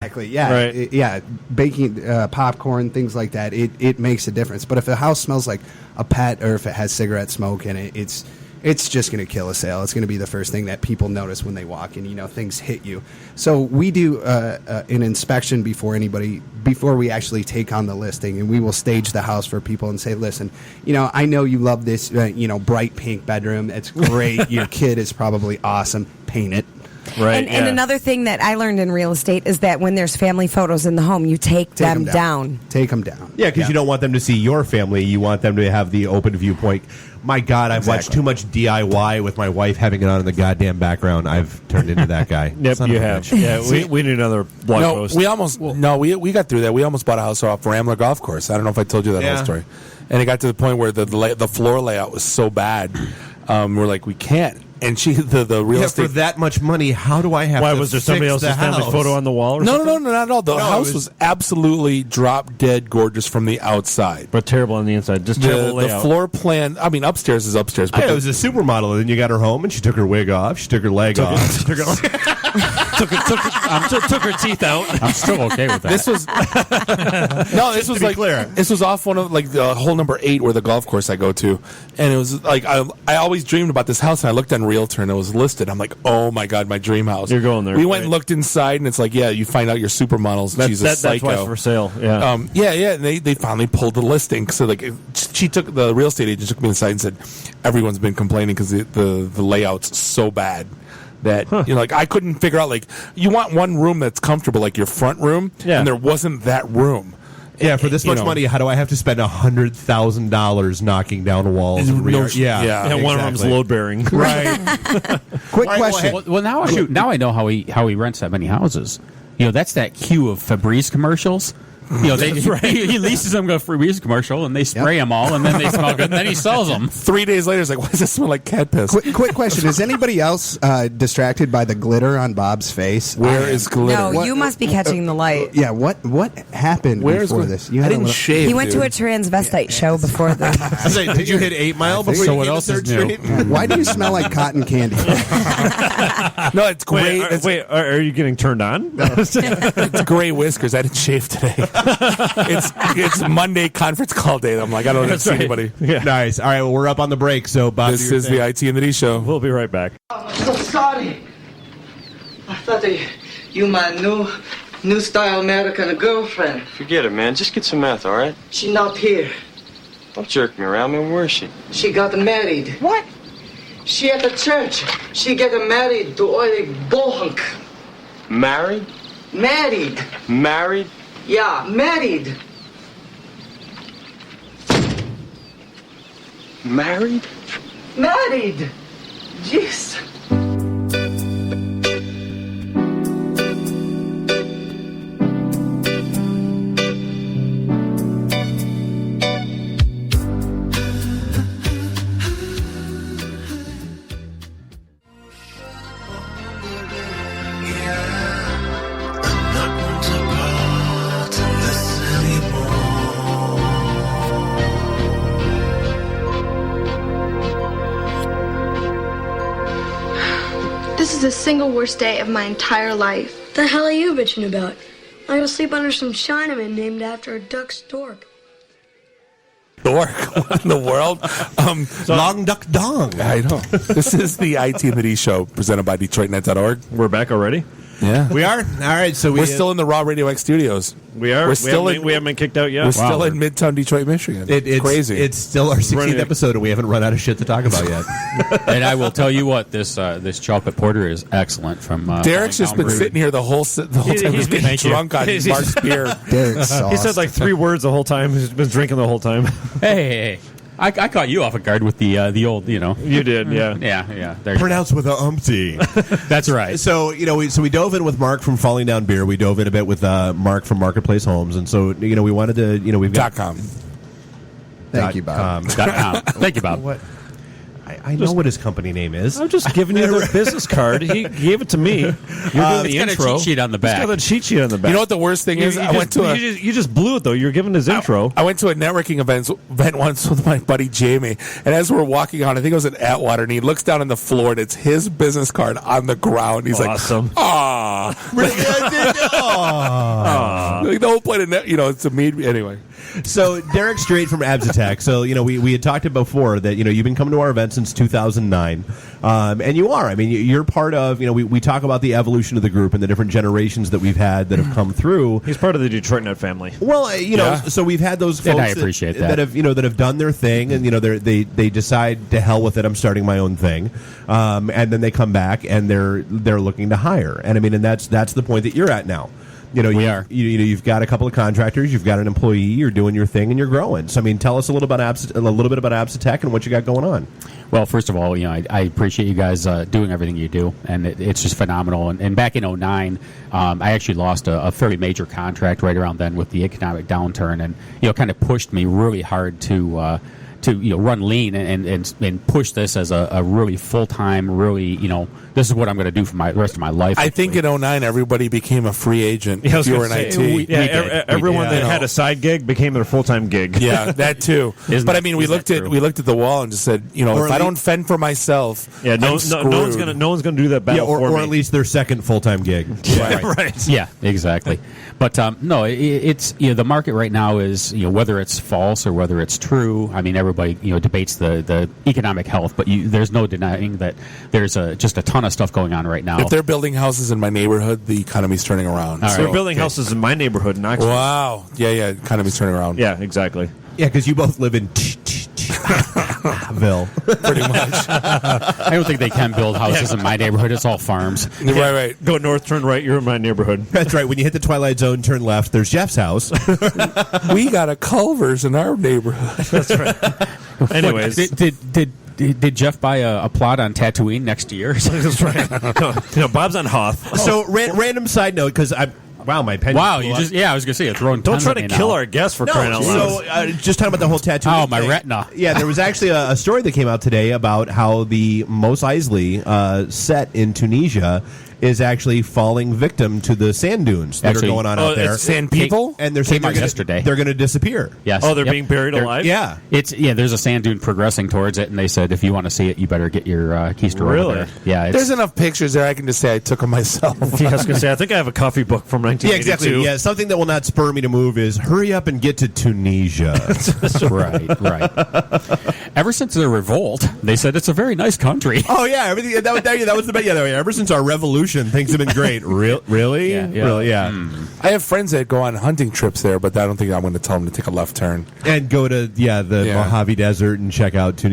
Exactly. Yeah. Right. Baking popcorn, things like that. It makes a difference. But if a house smells like a pet, or if it has cigarette smoke in it, it's just going to kill a sale. It's going to be the first thing that people notice when they walk in. Things hit you. So we do an inspection before we actually take on the listing, and we will stage the house for people and say, listen, I know you love this, bright pink bedroom. It's great. Your kid is probably awesome. Paint it. Right. And another thing that I learned in real estate is that when there's family photos in the home, you take them down. Take them down. Yeah, because you don't want them to see your family. You want them to have the open viewpoint. My God, I've watched too much DIY with my wife having it on in the goddamn background. I've turned into that guy. Yep, you have. Yeah, we need another blog post. We got through that. We almost bought a house off Rambler Golf Course. I don't know if I told you that whole story. And it got to the point where the floor layout was so bad. We're like, we can't. And the real estate for that much money, how do I have? Why to was there somebody else's family photo on the wall? Or no, not at all. The house was absolutely drop dead gorgeous from the outside, but terrible on the inside. Just terrible layout. The floor plan. I mean, upstairs is upstairs. But it was a supermodel, and then you got her home, and she took her wig off. She took her leg off. Took her teeth out. I'm still okay with that. This was like clear. This was off one of like the hole number 8 where the golf course I go to, and it was like I always dreamed about this house, and I looked on Realtor and it was listed. I'm like, oh my God, my dream house. You're going there. We went and looked inside, and it's like, you find out your supermodels. She's a psycho. That's why for sale. Yeah, And they finally pulled the listing. So like, the real estate agent took me inside and said, everyone's been complaining because the layout's so bad. That like I couldn't figure out, like, you want one room that's comfortable, like your front room, and there wasn't that room. Yeah, for this much money, how do I have to spend $100,000 knocking down walls? And one of them's load bearing. Right. Quick question. Well, now I know how he rents that many houses. That's that cue of Febreze commercials. He leases them a Febreze commercial, and they spray them all, and then they smell good, and then he sells them. 3 days later, it's like, why does this smell like cat piss? Quick question. Is anybody else distracted by the glitter on Bob's face? Where is glitter? No, you must be catching the light. Yeah, what happened before this? I didn't shave. He went to a transvestite show before this. Did you hit 8 Mile before you what hit else the is new? Street? Why do you smell like cotton candy? No, it's great. Wait, are you getting turned on? It's gray whiskers. I didn't shave today. It's Monday conference call day. I'm like, I don't see anybody. Yeah. Nice. All right, well, we're up on the break, so Bob, this is the IT and the D show. We'll be right back. I'm so sorry. I thought that you my new style American girlfriend. Forget it, man. Just get some meth, all right? She not here. Don't jerk me around, man. Where is she? She got married. What? She at the church. She get married to oily bohunk. Married? Married. Married? Yeah, married. Married? Married. Jeez. This is the single worst day of my entire life. The hell are you bitching about? I gotta sleep under some Chinaman named after a duck stork. Dork. What in the world? Long Duck Dong. I know. This is the IT and the D show presented by DetroitNet.org. We're back already? Yeah. We are? All right, so we're still in the Raw Radio X studios. We are? We haven't been kicked out yet? We're still in Midtown Detroit, Michigan. It's crazy. It's still our 16th episode, and we haven't run out of shit to talk about yet. And I will tell you what, this chocolate porter is excellent from Derek's just been sitting here the whole time. He's getting drunk on Mark's beer. Derek's sauce. He said like 3 words the whole time. He's been drinking the whole time. Hey. I caught you off a guard with the old, You did, yeah. Yeah. Pronounced with a umpty. That's right. So, we dove in with Mark from Falling Down Beer. We dove in a bit with Mark from Marketplace Homes. And so, we wanted to, we've got... .com. Thank you, Bob. .com. Thank you, Bob. What? I know what his company name is. I'm just giving you the business card. He gave it to me. You're doing the It's got a intro. cheat sheet on the back. It's got a cheat sheet on the back. You know what the worst thing is? You just blew it though. You're giving his intro. I went to a networking event once with my buddy Jamie, and as we're walking on, I think it was at Atwater, and he looks down on the floor, and it's his business card on the ground. He's Awesome. like, "Ah, like the whole point of it's a meet anyway." So Derek Strate from Absotech. So we had talked before that you've been coming to our event since 2009, and you are. I mean, you're part of. We talk about the evolution of the group and the different generations that we've had that have come through. He's part of the Detroit Net family. Well, so we've had those folks And I appreciate that have have done their thing, and they decide to hell with it. I'm starting my own thing, and then they come back and they're looking to hire, and that's the point that you're at now. You've got a couple of contractors, you've got an employee, you're doing your thing, and you're growing. So, tell us a little bit about Absotech and what you got going on. Well, first of all, I appreciate you guys doing everything you do, and it's just phenomenal. And back in 2009, I actually lost a fairly major contract right around then with the economic downturn, and kind of pushed me really hard to run lean and push this as a really full-time, really, this is what I'm going to do for the rest of my life. I think in 2009, everybody became a free agent. Yeah, if you were in IT. Everyone that had a side gig became their full-time gig. Yeah, that too. But we looked at the wall and just said, if I don't fend for myself, no one's gonna do that battle for me. Or at least their second full-time gig. Right. Yeah, exactly. But no, it's the market right now is whether it's false or whether it's true. Everybody debates the economic health, but there's no denying that there's just a ton of stuff going on right now. If they're building houses in my neighborhood, the economy's turning around. So they're building houses in my neighborhood in Oxford. Wow. Yeah, economy's turning around. Yeah, exactly. Yeah, because you both live in Ville. Pretty much. I don't think they can build houses in my neighborhood. It's all farms. Right. Go north, turn right. You're in my neighborhood. That's right. When you hit the Twilight Zone, turn left. There's Jeff's house. We got a Culver's in our neighborhood. That's right. Anyways, did Jeff buy a plot on Tatooine next year? That's right. Bob's on Hoth. So random side note, because my pen. Wow, I was gonna say you're throwing. Don't try to kill our guests for crying out loud. So just talking about the whole tattoo. Oh, my retina. Yeah, there was actually a story that came out today about how the Mos Eisley set in Tunisia is actually falling victim to the sand dunes that are going on out there. Sand people, and they're saying yesterday they're going to disappear. Yes. Oh, they're being buried alive. Yeah, there's a sand dune progressing towards it, and they said if you want to see it, you better get your keister over Really? there. Yeah, there's enough pictures there. I can just say I took them myself. Yeah, I was going to say I think I have a coffee book from 1982. Yeah, exactly. Yeah, something that will not spur me to move is hurry up and get to Tunisia. right. Ever since the revolt, they said it's a very nice country. Oh yeah, everything that was the best. Yeah, ever since our revolution, things have been great. Really? Yeah. Really? Yeah. I have friends that go on hunting trips there, but I don't think I'm going to tell them to take a left turn and go to the Mojave Desert and check out. So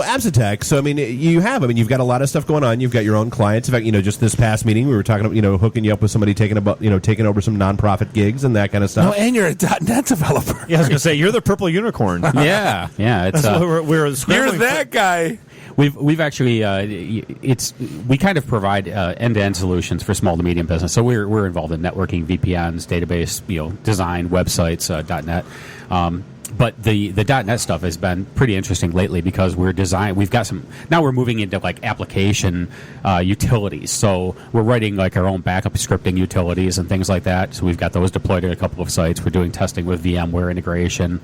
Absotech. So you've got a lot of stuff going on. You've got your own clients. In fact, just this past meeting, we were talking about hooking you up with somebody taking over some nonprofit gigs and that kind of stuff. No, and you're a .NET developer. Yeah, I was going to say you're the purple unicorn. Yeah. It's That's what we're you're that guy. We've actually we kind of provide end-to-end solutions for small to medium business. So we're involved in networking, VPNs, database, design, websites, .NET. But the .NET stuff has been pretty interesting lately because we've got now we're moving into like application utilities. So we're writing like our own backup scripting utilities and things like that. So we've got those deployed at a couple of sites. We're doing testing with VMware integration.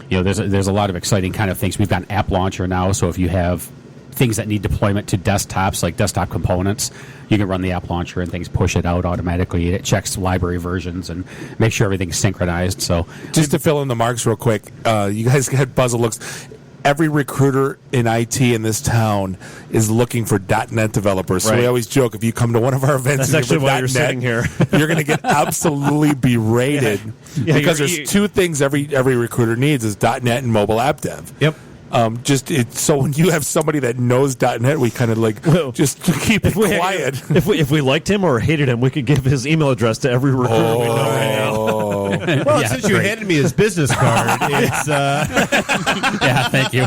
There's a lot of exciting kind of things. We've got an app launcher now, so if you have things that need deployment to desktops, like desktop components, you can run the app launcher and things push it out automatically. It checks library versions and makes sure everything's synchronized. So, just to fill in the marks real quick, you guys got Buzzle Looks. Every recruiter in IT in this town is looking for .NET developers. So we always joke, if you come to one of our events, that's actually why you're sitting here. You're going to get absolutely berated because there's two things every recruiter needs is .NET and mobile app dev. Yep. So when you have somebody that knows .NET, we kind of just keep it quiet. If we liked him or hated him, we could give his email address to every recruiter we know right now. Well, since you handed me his business card, it's yeah, thank you.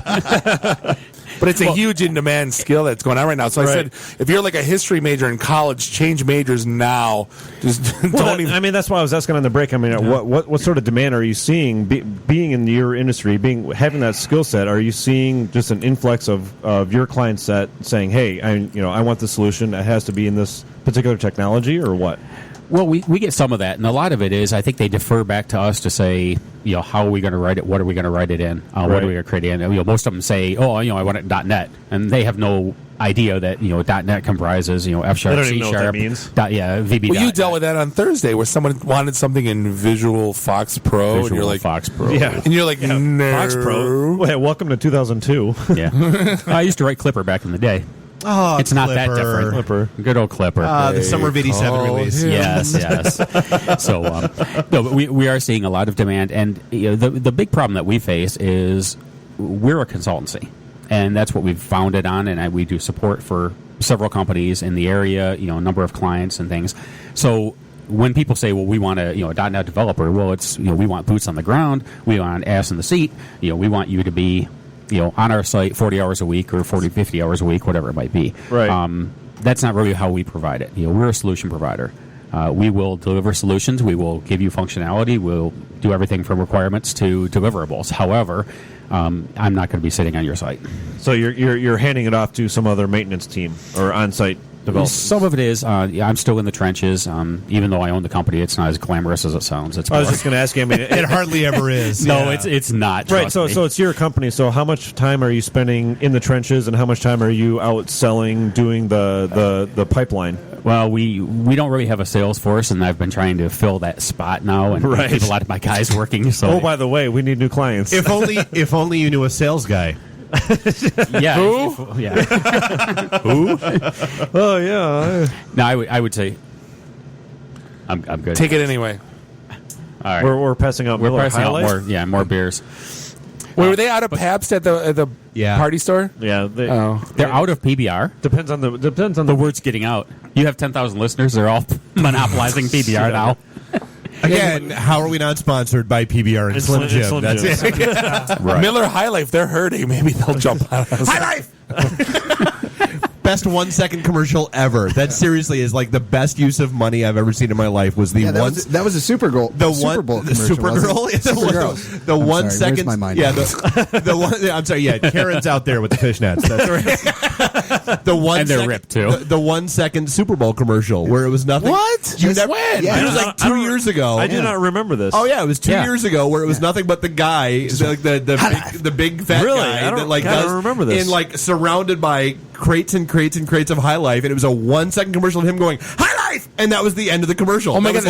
But it's a huge in-demand skill that's going on right now. So I said, if you're like a history major in college, change majors now. Just don't even. I mean, that's why I was asking on the break. I mean, what sort of demand are you seeing being in your industry, having that skill set? Are you seeing just an influx of your client set saying, "Hey, I want the solution. It has to be in this particular technology," or what? Well, we get some of that, and a lot of it is I think they defer back to us to say, how are we going to write it? What are we going to write it in? What are we going to create it in? Most of them say, I want it in .NET, and they have no idea that .NET comprises F#, C#, VB. Well, you dealt with that on Thursday, where someone wanted something in Visual Fox Pro, and you're like Fox Pro, and you're like, no, Fox Pro. Well, welcome to 2002. Yeah, I used to write Clipper back in the day. Oh, it's not that different. Clipper. Good old Clipper. The summer of '87 release. Yes. So, no, but we are seeing a lot of demand, and the big problem that we face is we're a consultancy, and that's what we've founded on, and we do support for several companies in the area, a number of clients and things. So when people say, well, we want a .NET developer, well, it's we want boots on the ground, we want ass in the seat, we want you to be on our site 40 hours a week or 40, 50 hours a week, whatever it might be. Right. That's not really how we provide it. We're a solution provider. We will deliver solutions. We will give you functionality. We'll do everything from requirements to deliverables. However, I'm not going to be sitting on your site. So you're handing it off to some other maintenance team or on-site developers? Some of it is. I'm still in the trenches. Even though I own the company, it's not as glamorous as it sounds. I was just going to ask you. I mean, it hardly ever is. No, it's not. Right. So it's your company. So how much time are you spending in the trenches, and how much time are you out selling, doing the pipeline? Well, we don't really have a sales force, and I've been trying to fill that spot now, and keep a lot of my guys working. So, oh, by the way, we need new clients. If only you knew a sales guy. Yeah. Who? Yeah. Who? Oh, yeah. No, I would say I'm good. Take it anyway. All right. We're passing out. We're passing out more beers. Wait, were they out of Pabst at the party store? Yeah, they're out of PBR. Depends on the word's getting out. You have 10,000 listeners. They're all monopolizing PBR now. Again, how are we not sponsored by PBR and Slim Jim? That's it. Right. Miller High Life, they're hurting. Maybe they'll jump on us. High Life! Best 1 second commercial ever. That seriously is like the best use of money I've ever seen in my life. Was the that was a Super Bowl. Super Bowl commercial. The 1 second. My mind. Yeah, the one. I'm sorry. Yeah, Karen's out there with the fishnets. That's right. The 1 and they're ripped too. The 1 second Super Bowl commercial where it was nothing. What? You never win. Yeah. It was like 2 years ago. I do not remember this. Oh yeah, it was 2 years ago where it was nothing but the guy, the big fat guy. I don't remember this. And like surrounded by crates and crates and crates of High Life, and it was a 1 second commercial of him going High Life, and that was the end of the commercial. Oh my god!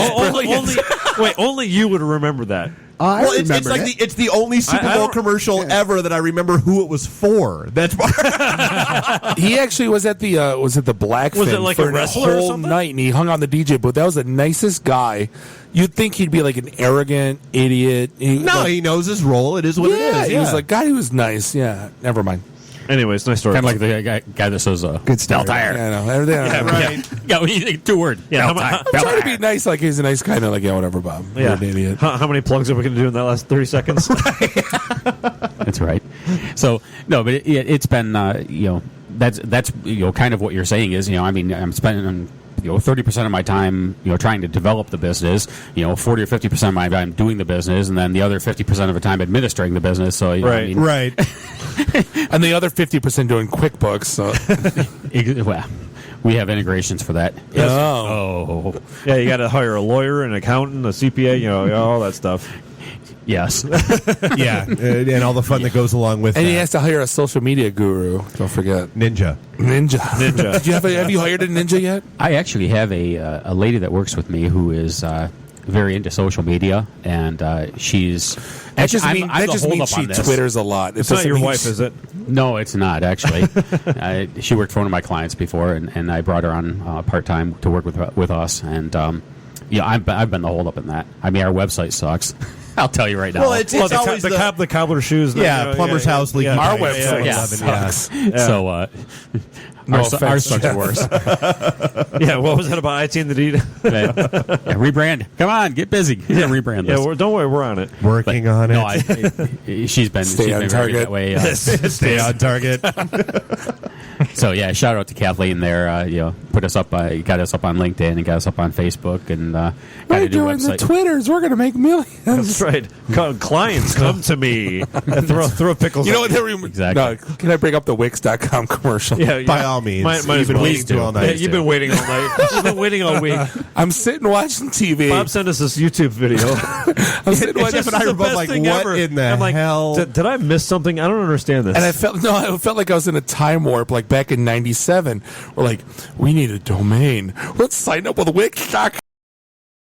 Only you would remember that. Well, it's like it's the only Super Bowl commercial ever that I remember who it was for. That's why he actually was at the Blackfin was it like for a wrestler whole or something? night, and he hung on the DJ booth. That was the nicest guy. You'd think he'd be like an arrogant idiot. He knows his role. It is what it is. He was like, God, he was nice. Yeah, never mind. Anyways, nice story. Kind of like the guy that says good stuff. Tire. Yeah, I know. Everything. Right. Yeah, 2 words. Yeah, I'm trying to be nice, like he's a nice guy. Like, yeah, whatever, Bob. Yeah. You're an idiot. How many plugs are we going to do in that last 30 seconds? That's right. So no, but it's been that's kind of what you're saying is I mean I'm spending 30% of my time trying to develop the business, 40 or 50% of my time doing the business, and then the other 50% of the time administering the business. So right. And the other 50% doing QuickBooks. So well, we have integrations for that. Yes. Oh. Yeah, you got to hire a lawyer, an accountant, a CPA, all that stuff. Yes. Yeah, and all the fun that goes along with and that. he has to hire a social media guru. Don't forget. Ninja. Did you have you hired a ninja yet? I actually have a lady that works with me who is very into social media, and she's. That just means she Twitters a lot. It's not your wife, is it? No, it's not actually. She worked for one of my clients before, and I brought her on part time to work with us, and I've been the holdup in that. I mean, our website sucks. I'll tell you right now. Well, it's always the cobbler shoes. Yeah, plumber's house leaking. Our website sucks. So No Our offense, sucks Jeff. worse. Yeah, what was that about IT and the deed? Yeah, rebrand. Come on, get busy. Rebrand this. Don't worry, we're on it. Working on it. No, she's been Stay on very good target. that way. Stay on target. So yeah, shout out to Kathleen there. Put us up, got us up on LinkedIn and got us up on Facebook, and got We're a new doing the website. Twitters. We're going to make millions. That's right. Clients come to me. And throw pickles. You know at what? me. Exactly. No, can I bring up the Wix.com commercial? Yeah, By all means. Might You've as been well. waiting to all night. Yeah, you've been waiting all night. You've been waiting all week. I'm sitting watching TV. Bob sent us this YouTube video. I'm sitting watching, Jeff and I were both like, what in the I'm like, hell? Did I miss something? I don't understand this. and I felt like I was in a time warp, like back in '97. We're like, we need a domain. Let's sign up with Wix.com.